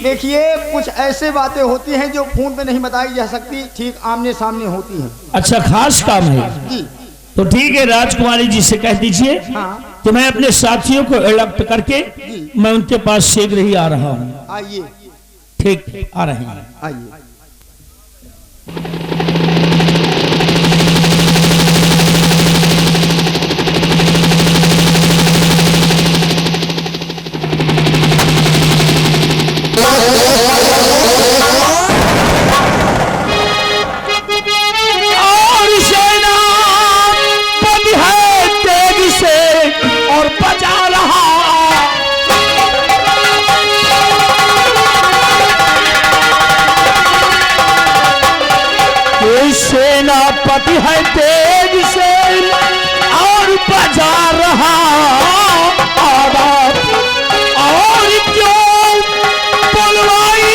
देखिए कुछ ऐसे बातें होती हैं जो फोन पे नहीं बताई जा सकती, ठीक आमने सामने होती हैं। अच्छा, खास काम है जी। तो ठीक है, राजकुमारी जी से कह दीजिए हाँ। कि मैं अपने साथियों को अलर्ट करके मैं उनके पास शीघ्र ही आ रहा हूँ। आइए। ठीक, आ रहे हैं। आइए। सेनापति है तेज से और बजा रहा आवाज, और क्यों बुलवाई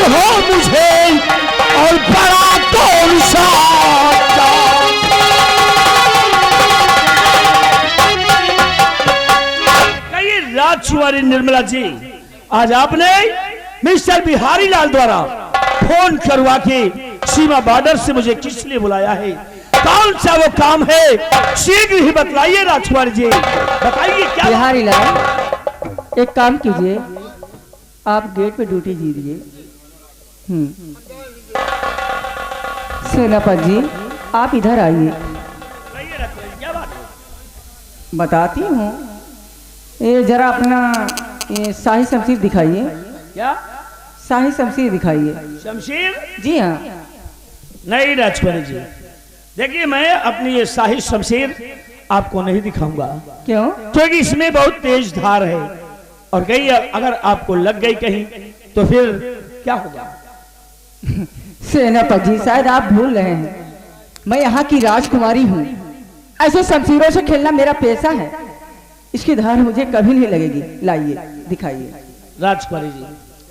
हो मुझे और बड़ा कौन सा। कहिए राजकुमारी निर्मला जी, आज आपने मिस्टर बिहारी लाल द्वारा फोन करवा के सीमा बॉर्डर से मुझे किस लिए बुलाया है? कौन सा वो काम है? शीघ्र ही बतलाइए राजकुमारी जी, बताइए क्या। बिहारी लाल, एक काम कीजिए, आप गेट पे ड्यूटी दीजिए। सेनापति जी, आप इधर आइए। क्या बात है? बताती हूँ, ये जरा अपना ये शाही शमशीर दिखाइए। क्या शाही शमशीर दिखाइए। शमशीर? जी हाँ। नहीं राजकुमारी जी, देखिए मैं अपनी ये शाही शमशीर आपको नहीं दिखाऊंगा। क्यों? क्योंकि इसमें बहुत तेज धार है और कहीं अगर आपको लग गई कहीं तो फिर क्या होगा? सेनापति जी, शायद आप भूल रहे हैं, मैं यहाँ की राजकुमारी हूँ। ऐसे शमशीरों से खेलना मेरा पेशा है। इसकी धार मुझे कभी नहीं लगेगी। लाइए, दिखाइए। राजकुमारी जी,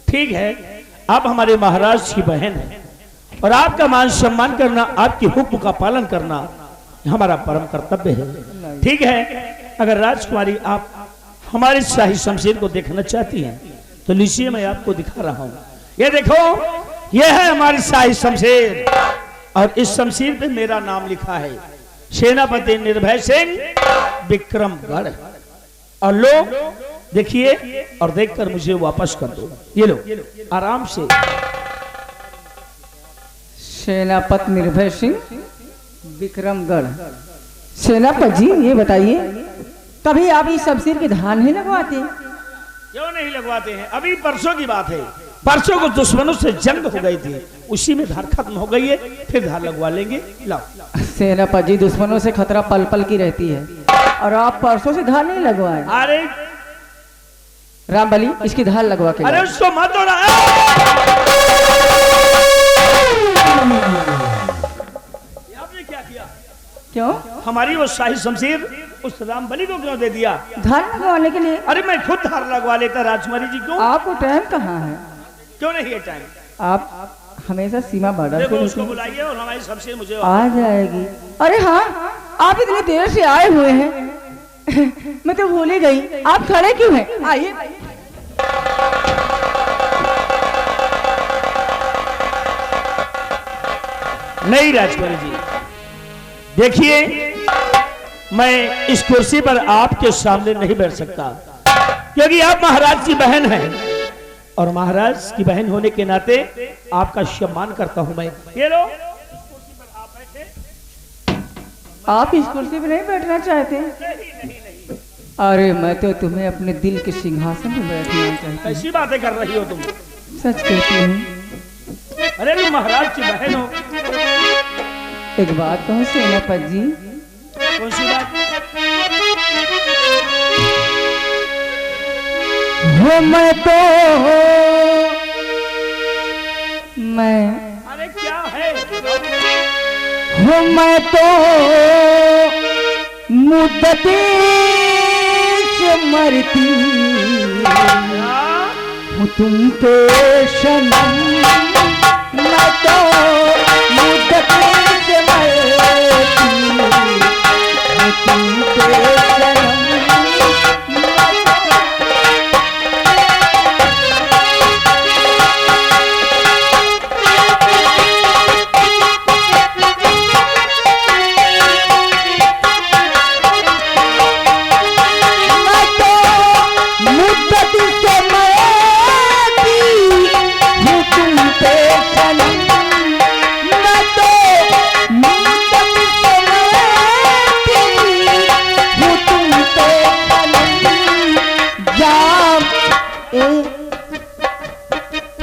ठीक है, आप हमारे महाराज की बहन हैं और आपका मान सम्मान करना, आपके हुक्म का पालन करना हमारा परम कर्तव्य है। ठीक है, अगर राजकुमारी आप हमारी शाही शमशीर को देखना चाहती हैं तो लीजिए, मैं आपको दिखा रहा हूँ। ये देखो, ये है हमारी शाही शमशीर और इस शमशीर पे मेरा नाम लिखा है, सेनापति निर्भय सिंह विक्रमगढ़। और लोग देखिए और देखकर मुझे वापस कर दो। ये लो, आराम से। सेनापति निर्भय सिंह विक्रमगढ़। सेनापति जी, ये बताइए, कभी आप इस शमशीर की धार नहीं लगवाते? क्यों नहीं लगवाते हैं? अभी परसों की बात है, परसों को दुश्मनों से जंग हो गई थी, उसी में धार खत्म हो गई है, फिर धार लगवा लेंगे। लाओ। सेनापति जी, दुश्मनों से खतरा पल पल की रहती है और आप परसों से धार नहीं लगवाए। अरे रामबली, इसकी धार लगवा के। अरे उसको मत दो ना। आपने क्या किया? क्यों? हमारी वो शाही शमशीर उस रामबली को क्यों दे दिया? धार लगवाने के लिए। अरे मैं खुद धार लगवा लेता राजकुमारी जी। क्यों? आपको टाइम कहाँ है? क्यों नहीं है टाइम? आप हमेशा सीमा बॉर्डर देखो, पे उसको बुलाइए और हमारी शमशीर मुझे आ जाएगी। अरे हाँ, आप इतनी देर से आए हुए हैं, मैं तो भूल ही गई। आप खड़े क्यों हैं? आइए। नहीं राजकुमारी जी, देखिए मैं इस कुर्सी पर आपके सामने नहीं बैठ सकता क्योंकि आप महाराज की बहन हैं और महाराज की बहन होने के नाते आपका सम्मान करता हूं मैं। ये लो, आप इस कुर्सी पे नहीं बैठना चाहते? अरे मैं तो तुम्हें अपने दिल के सिंहासन पे बैठना चाहती हूँ। कैसी बातें कर रही हो तुम? सच कहती हूँ। अरे तुम महाराज की बहन हो। एक बात कहूँ सेनापति जी। कौन सी बात? हो मैं अरे क्या है? हो मैं तो मुद्दती से मरती हूँ तुम पे सनम। मैं तो मुद्दती से मरती हूँ तुम पे सनम।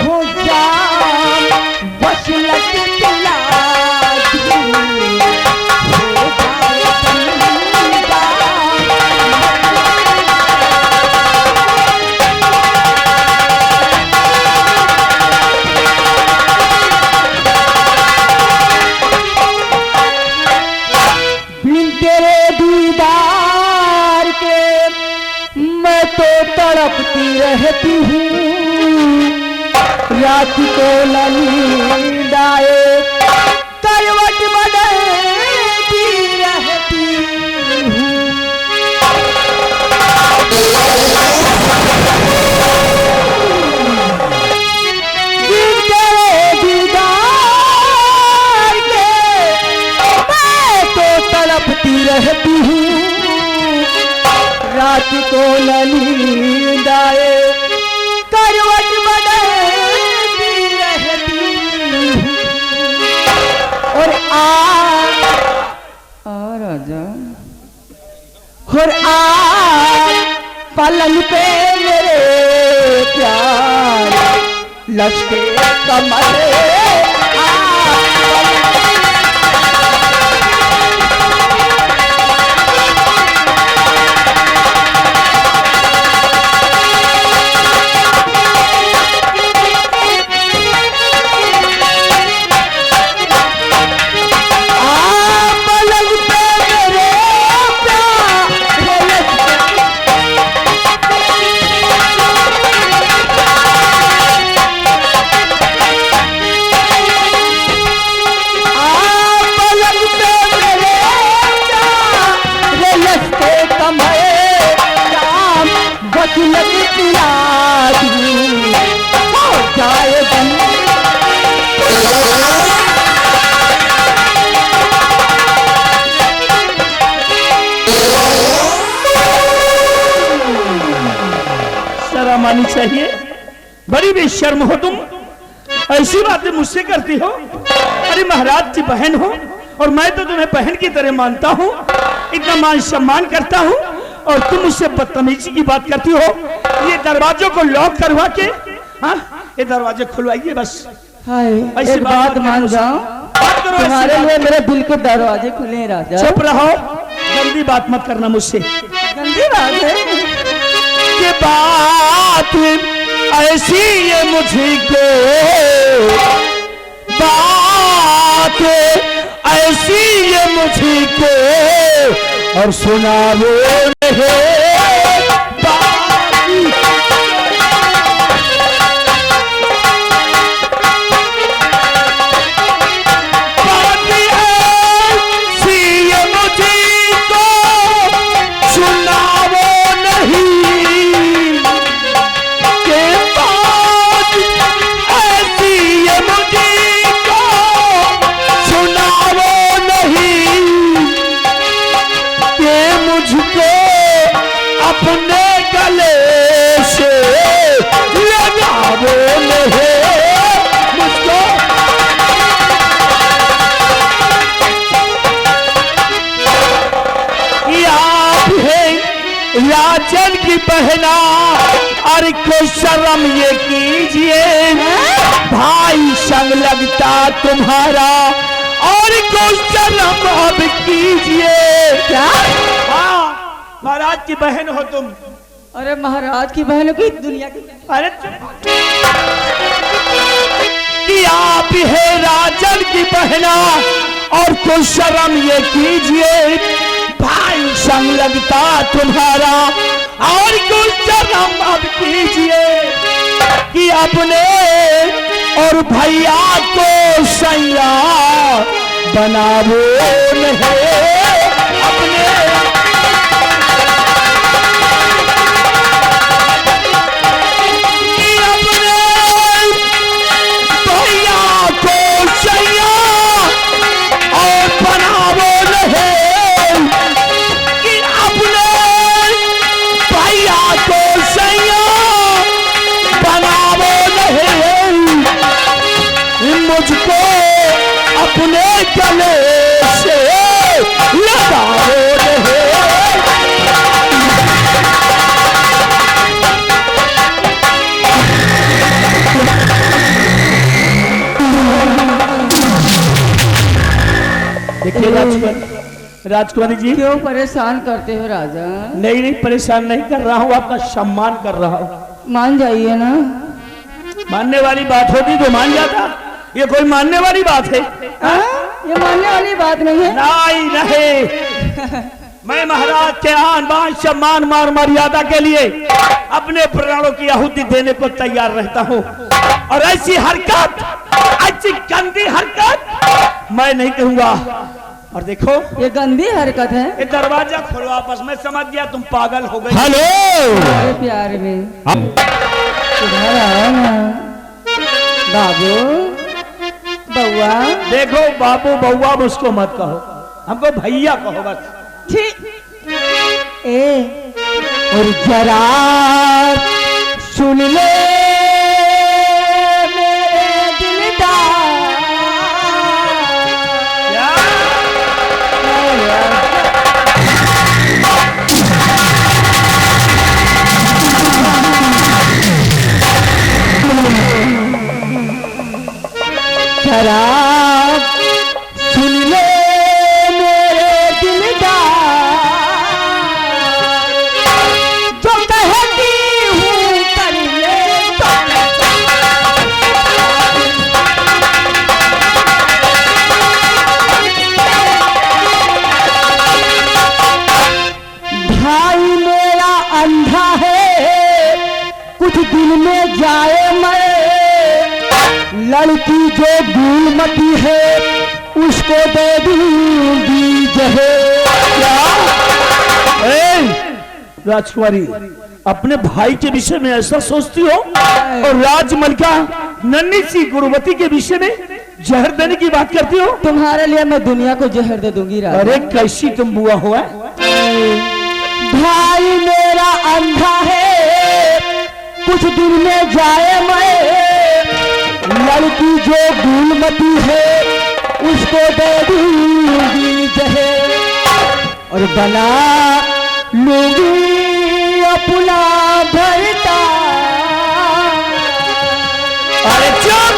हो जाम वसलत पिला दूं, हो जाए बंदा। बिन तेरे दीदार के मैं तो तड़पती रहती हूँ, रात को नींद आए करवट बदलती रहती हूँ। बिन तेरे दीदार के मैं तो तड़पती रहती हूँ, रात को नींद आए करवट बदलती रहती हूँ। और राजा और पलंग पे मेरे प्यार लश्के कमर मानी चाहिए। बड़ी बेशर्म हो तुम, ऐसी बातें मुझसे करती हो। अरे महाराज की बहन हो और मैं तो तुम्हें बहन की तरह मानता हूँ, इतना मान सम्मान करता हूँ और तुम मुझसे बदतमीजी की बात करती हो। ये दरवाजों को लॉक करवा के, हाँ ये दरवाजे खुलवाइए बस। ऐसी बात मान जाओ, तुम्हारे लिए मेरे दिल के दरवाजे खुले हैं राजा। चुप रहो, जल्दी बात मत करना मुझसे। गंदी बात है ये बात ऐसी ये मुझको, बात ऐसी ये मुझको और सुनाओ नहीं अपने गले से लगाओ नहीं मुझको। आप है राजन की बहना और को शर्म ये कीजिए, भाई संग लगता तुम्हारा और को शर्म अब कीजिए। क्या? हाँ महाराज की बहन हो तुम। अरे महाराज की बहन की दुनिया की, अरे कि आप है राजन की बहना और को शर्म ये कीजिए, भाई संग लगता तुम्हारा और को शर्म अब कीजिए कि अपने और भैया को सैया बनाओ नहीं अपने। मुझको अपने गले से लगाओ नहीं। देखिए राजकुमारी जी, क्यों परेशान करते हो राजा? नहीं नहीं, परेशान नहीं कर रहा हूँ, आपका सम्मान कर रहा हूँ। मान जाइए ना। मानने वाली बात होती तो मान जाता, ये कोई मानने वाली बात है? ये मानने वाली बात नहीं है। नहीं नहीं, मैं महाराज के आन बान सम्मान मान मर्यादा के लिए अपने प्राणों की आहुति देने को तैयार रहता हूँ, और ऐसी हरकत, ऐसी गंदी हरकत मैं नहीं करूंगा। और देखो, ये गंदी हरकत है। ये दरवाजा खोलो आपस में, समझ गया तुम पागल हो गए। हेलो, अरे प्यार में इधर आओ ना बाबू बउआ। देखो बाबू बउआ मुझको मत कहो, हमको भैया कहो बस। ठीक ए, और जरा सुन ले मेरे दिलदार। क्या? जरा सुन ले मेरे दिलदार, जो कहती हूँ कर ले तो। भाई मेरा अंधा है, कुछ दिन में जाए मरे। लड़की जो गुलमती है उसको दे दूंगी जहे। राजकुमारी, अपने भाई के विषय में ऐसा सोचती हो, और राजमलिका नन्ही सी गुरुवती के विषय में जहर देने की बात करती हो? तुम्हारे लिए मैं दुनिया को जहर दे दूंगी राजा। अरे कैसी तुम बुआ हुआ? भाई मेरा अंधा है, कुछ दिन में जाए मैं। लड़की जो गुलमती है उसको दे दूंगी जहे, और बना लूंगी अपना भरता। अरे चुप!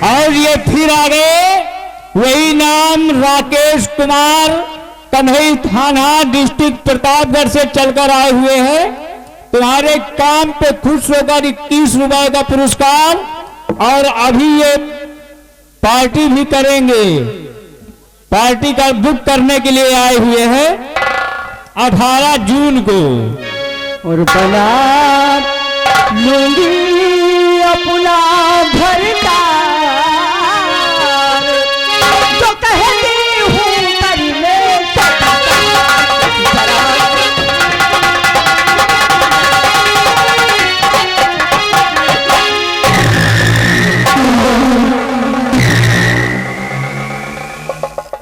और ये फिर आ गए, वही नाम राकेश कुमार, कन्हई थाना, डिस्ट्रिक्ट प्रतापगढ़ से चलकर आए हुए हैं। तुम्हारे काम पे खुश होकर 21 रुपए का पुरस्कार, और अभी ये पार्टी भी करेंगे। पार्टी का बुक करने के लिए आए हुए हैं 18 जून को। और बना लूंगी अपना भरता, जो कहती हूँ कर ले तो।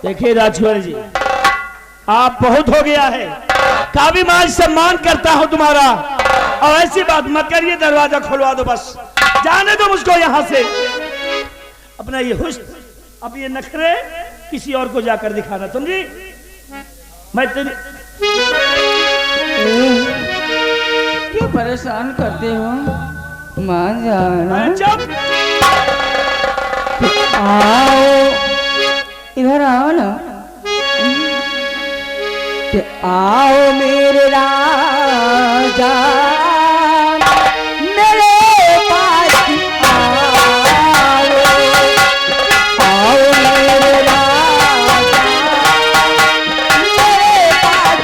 देखिए राजकुमारी जी, आप बहुत हो गया है, काफी मान सम्मान करता हूं तुम्हारा, और ऐसी बात मत करिए। दरवाजा खुलवा दो बस, जाने दो मुझको यहां से। अपना ये हुस्न, अब ये नखरे किसी और को जाकर दिखाना, समझी? मैं तेरी क्यों परेशान करते हो? मान जाना। चुप! आओ इधर आओ ना, कि आओ मेरे राजा मेरे पास आओ, आओ मेरे राजा मेरे पास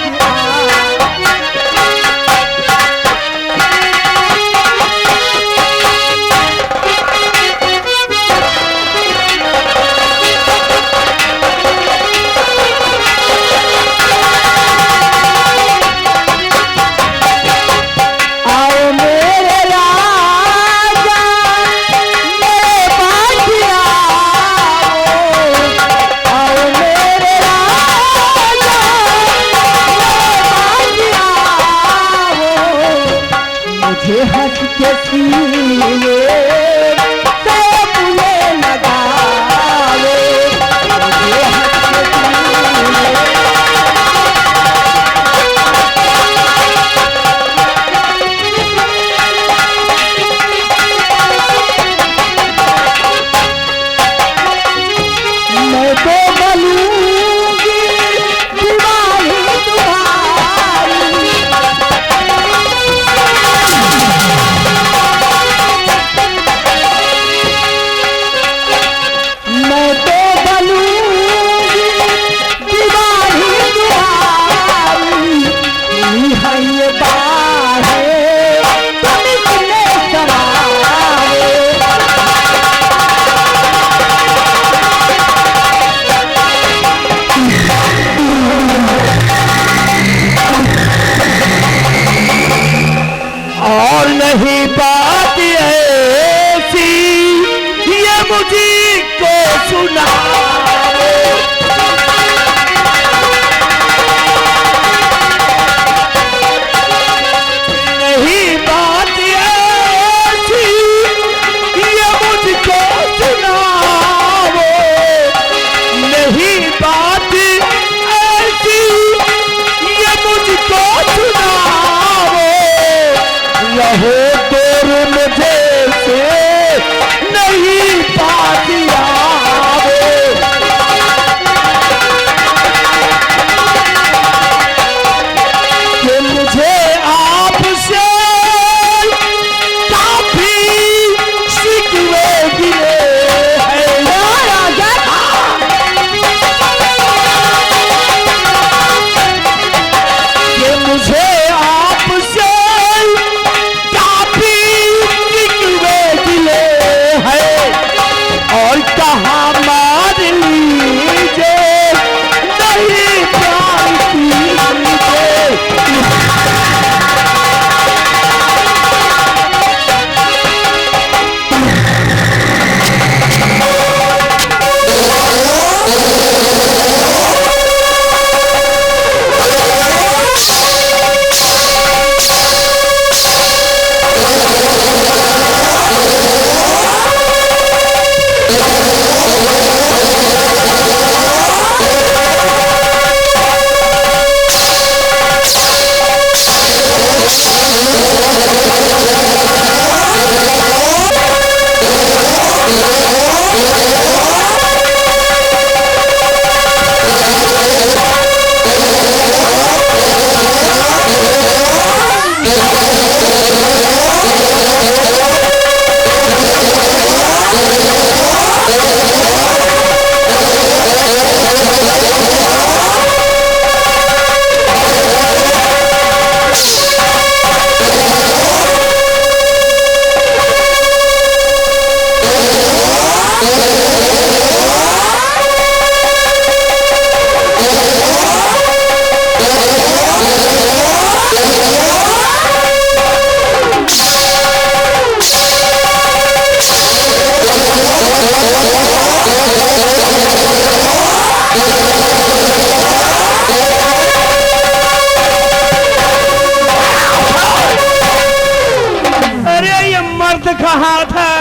का हाथ है,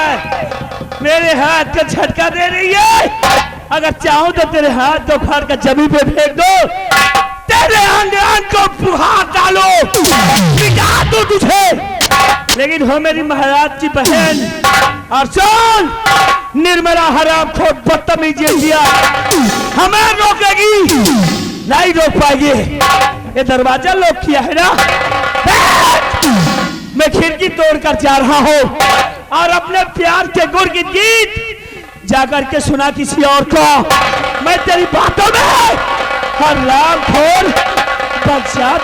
मेरे हाथ का झटका दे रही है। अगर चाहूं तो तेरे हाथ को उखाड़ कर जमीन पे फेंक दो, तेरे अंग अंग को फुहार डालो, मिटा दो तुझे। लेकिन हो मेरी महाराज की बहन, और सुन, निर्मला हराम खोर बदतमीजी किया, हमें रोकेगी नहीं रोक पाएगी। ये दरवाजा लॉक किया है ना, मैं खिड़की तोड़कर जा रहा हूँ और अपने प्यार के गुण की गीत जाकर के सुना किसी और को। मैं तेरी बातों में हराम खोर बदशाह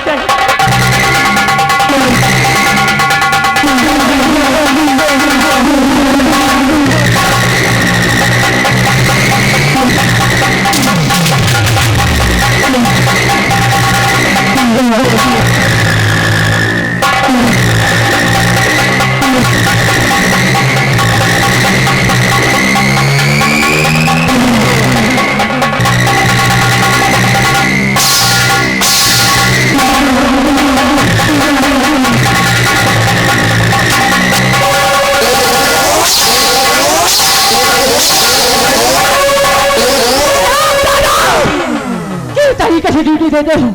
कैसे ड्यूटी देते हो,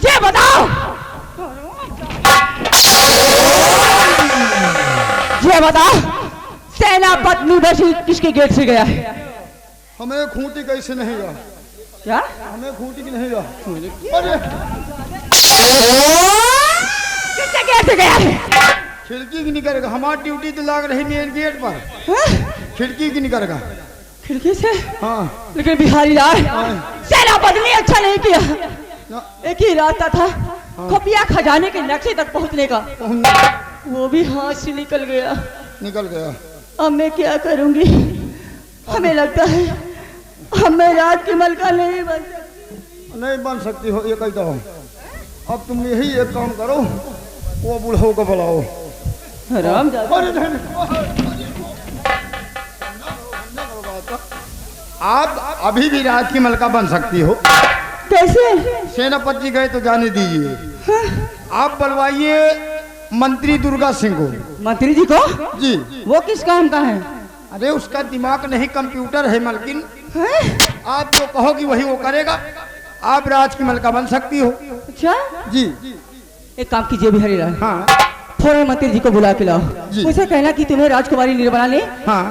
ये बताओ, ये बताओ, सेनापति बशीर किसके गेट से गया है? हमें खूंटी कैसे नहीं गया? क्या हमें खूंटी की नहीं गया? किसके गेट से गया है? खिड़की की नहीं करेगा, हमारी ड्यूटी तो लग रही मेन गेट पर। खिड़की की नहीं करेगा। खिड़की से? हाँ। लेकिन बिहारी लाल सेनापति ने अच्छा नहीं किया। एक ही रास्ता था खुफिया खजाने के नक्शे तक पहुंचने का, वो भी हाथ से निकल गया। अब मैं क्या करूंगी? हमें लगता है हमें रात की मलका नहीं बन सकती हो। ये कहता हूँ, अब तुम यही एक काम करो, वो बूढ़ों को बुलाओ। राम आप अभी भी रात की मलका बन सकती हो। कैसे? सेनापति जी गए तो जाने दीजिए। आप बुलवाइए मंत्री दुर्गा सिंह को। मंत्री जी को? जी। वो किस काम का है? अरे उसका दिमाग नहीं, कंप्यूटर है मलकिन। आप जो कहोगी वही वो करेगा। आप राज की मलका बन सकती हो। अच्छा जी। एक काम कीजिए बिहारी लाल, हाँ, फौरन मंत्री जी को बुला के लाओ। उसे कहना कि तुम्हें राजकुमारी निर्मला ने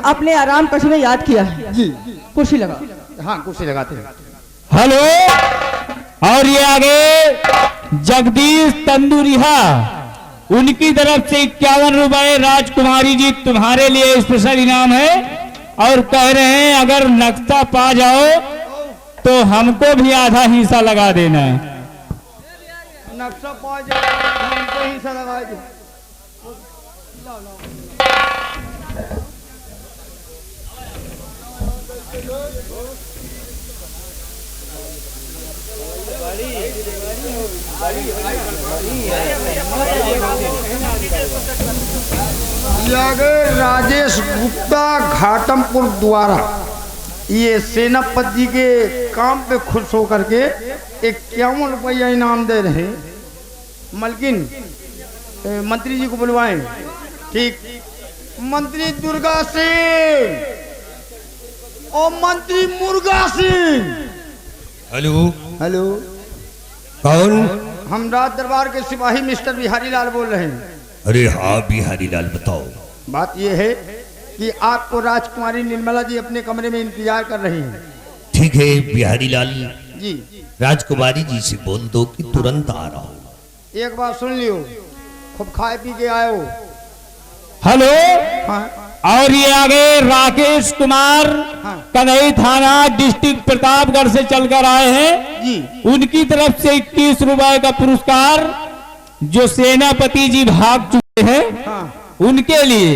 अपने आराम कक्ष में याद किया है। जी। कुर्सी लगा। हाँ, कुर्सी लगाते हैं। हेलो, और ये आगे जगदीश तंदूरिया, उनकी तरफ से 51 रुपए राजकुमारी जी तुम्हारे लिए स्पेशल इनाम है, और कह रहे हैं अगर नक्शा पा जाओ तो हमको भी आधा हिस्सा लगा देना है। नक्शा पा जाए हमको हिस्सा लगा दे। राजेश गुप्ता घाटमपुर द्वारा ये सेनापति जी के काम पे खुश होकर के 51 रुपया इनाम दे रहे हैं। मलकिन मंत्री जी को बुलवाएं। ठीक। मंत्री दुर्गा सिंह और मंत्री मुर्गा सिंह। हेलो। हेलो, कौन? हम राज दरबार के सिपाही मिस्टर बिहारी लाल बोल रहे हैं। अरे हाँ बिहारी लाल, बताओ। बात यह है कि आपको राजकुमारी निर्मला जी अपने कमरे में इंतजार कर रही हैं। ठीक है बिहारी लाल जी। राजकुमारी जी से बोल दो कि तुरंत आ रहा हूँ। एक बात सुन लियो, खूब खाए पी के आयो। हेलो। हाँ। और ये आगे राकेश कुमार कन्हई थाना डिस्ट्रिक्ट प्रतापगढ़ से चलकर आए हैं जी। उनकी तरफ से 21 रुपए का पुरस्कार जो सेनापति जी भाग चुके हैं उनके लिए।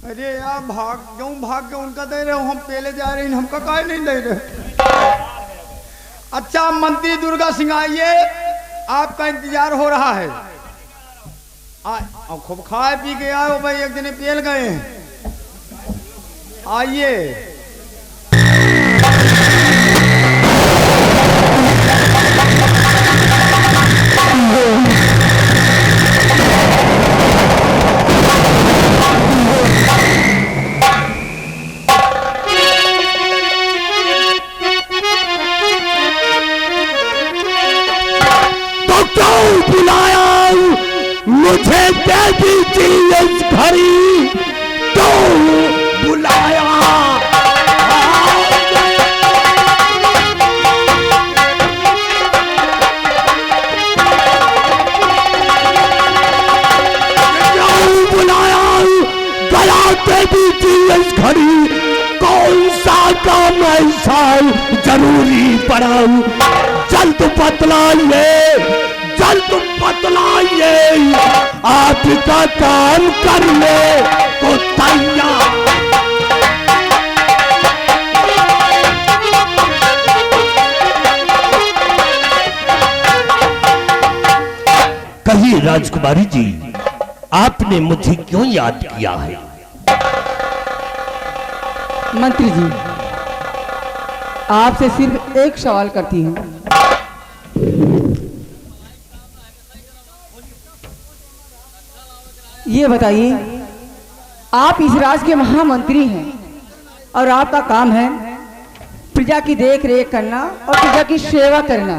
अरे यार भाग के उनका दे रहे हो, हम पहले जा रहे हैं, हमका काहे नहीं दे रहे। अच्छा मंत्री दुर्गा सिंह आइए, आपका इंतजार हो रहा है। खूब खाए पी के आओ भाई, एक दिन पेल गए हैं। आइए। देवी जी इस घड़ी तो बुलाया। देवी जी इस घड़ी कौन सा काम ऐसा जरूरी पड़ा, जल्द बतलाइए, जल्द बतलाइए, आपका काम करने को तैयार। कहिए राजकुमारी जी, आपने मुझे क्यों याद किया है? मंत्री जी, आपसे सिर्फ एक सवाल करती हूँ। ये बताइए, आप इस राज्य के महामंत्री हैं और आपका काम है प्रजा की देख रेख करना और प्रजा की सेवा करना,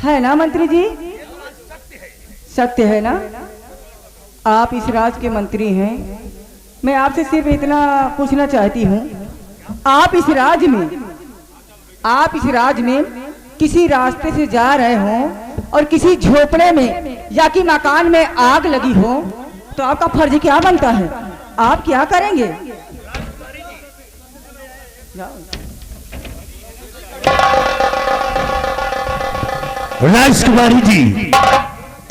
है ना मंत्री जी? सत्य है ना? आप इस राज्य के मंत्री हैं। मैं आपसे सिर्फ इतना पूछना चाहती हूँ, आप इस राज्य में किसी रास्ते से जा रहे हों और किसी झोपड़े में या कि मकान में आग लगी हो तो आपका फर्ज क्या बनता है? आप क्या करेंगे? राजकुमारी जी,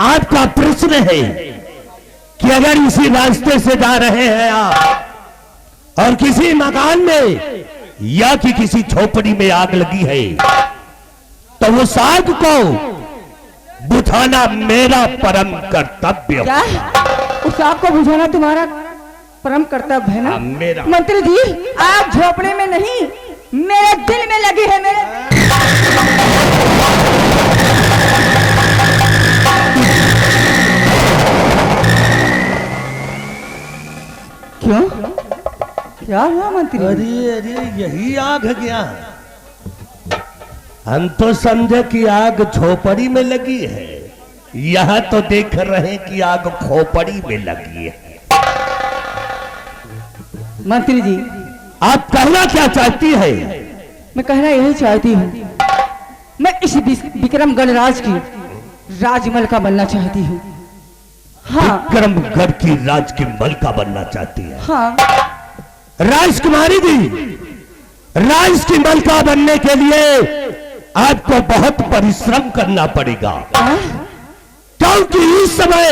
आपका प्रश्न है कि अगर इसी रास्ते से जा रहे हैं आप और किसी मकान में या कि किसी झोपड़ी में आग लगी है तो वो आग को बुझाना मेरा परम कर्तव्य। क्या? उस आग को बुझाना तुम्हारा परम कर्तव्य है ना? मेरा। मंत्री जी, आग झोपड़े में नहीं, मेरे दिल में लगी है। मेरे क्यों? क्या हुआ मंत्री? अरे यही आग क्या? हम तो समझे कि आग झोपड़ी में लगी है, यहाँ तो देख रहे हैं कि आग खोपड़ी में लगी है। मंत्री जी, आप कहना क्या चाहती है? मैं कहना यही चाहती हूँ, मैं इस विक्रम गणराज की राजमलका बनना चाहती हूँ। हाँ, विक्रमगढ़ की राज की मलका बनना चाहती है? हाँ। राजकुमारी जी, राज की मलका बनने के लिए आपको बहुत परिश्रम करना पड़ेगा, क्योंकि इस समय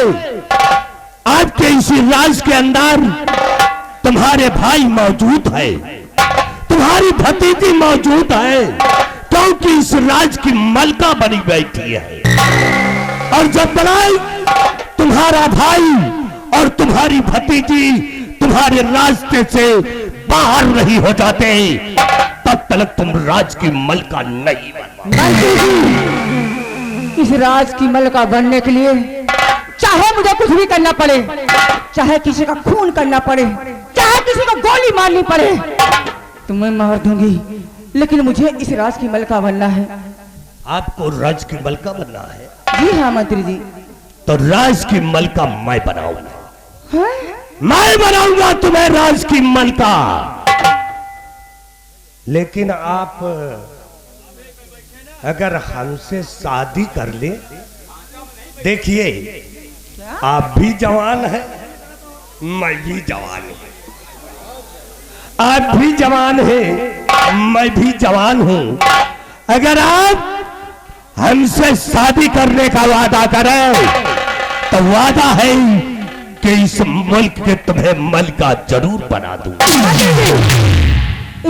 आपके इसी राज के अंदर तुम्हारे भाई मौजूद है, तुम्हारी भतीजी मौजूद है, क्योंकि इस राज की मलका बनी बैठी है। और जब बनाई तुम्हारा भाई और तुम्हारी भतीजी तुम्हारे रास्ते से बाहर नहीं हो जाते, तब तक तुम राज की मलका नहीं बन। इस राज की मलका बनने के लिए चाहे मुझे कुछ भी करना पड़े, चाहे किसी का खून करना पड़े, चाहे किसी को गोली मारनी पड़े, तो मैं मार दूंगी, लेकिन मुझे इस राज की मलका बनना है। आपको राज की मलका बनना है? जी हाँ मंत्री जी। तो राज की मलका मैं बनाऊंगा, हाँ? मैं बनाऊंगा तुम्हें राज की मलका। लेकिन आप अगर हमसे शादी कर ले, देखिए आप भी जवान हैं, मैं भी जवान हूं, आप भी जवान हैं, मैं भी जवान हूं। अगर आप हमसे शादी करने का वादा करें तो वादा है कि इस मुल्क के तुम्हें मलका जरूर बना दूंगा।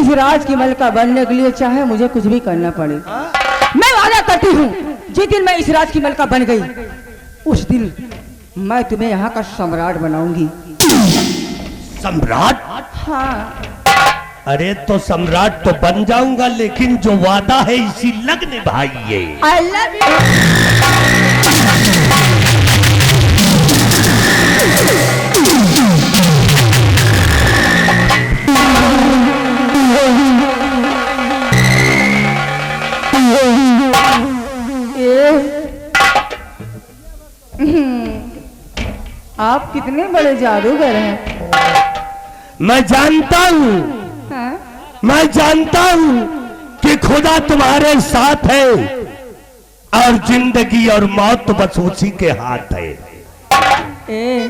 इस राज की मलका बनने के लिए चाहे मुझे कुछ भी करना पड़े, मैं वादा करती हूँ, जिस दिन मैं इस राज की मलका बन गई उस दिन मैं तुम्हें यहाँ का सम्राट बनाऊंगी। सम्राट? हाँ। अरे तो सम्राट तो बन जाऊंगा, लेकिन जो वादा है इसी लग निभाइए। I love you। आप कितने बड़े जादूगर हैं। मैं जानता हूँ, हाँ? मैं जानता हूँ कि खुदा तुम्हारे साथ है और जिंदगी और मौत तो बस उसी के हाथ है। ए,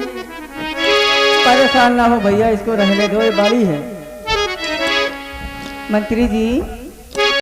परेशान ना हो भैया, इसको रहने दो, ये बड़ी है। मंत्री जी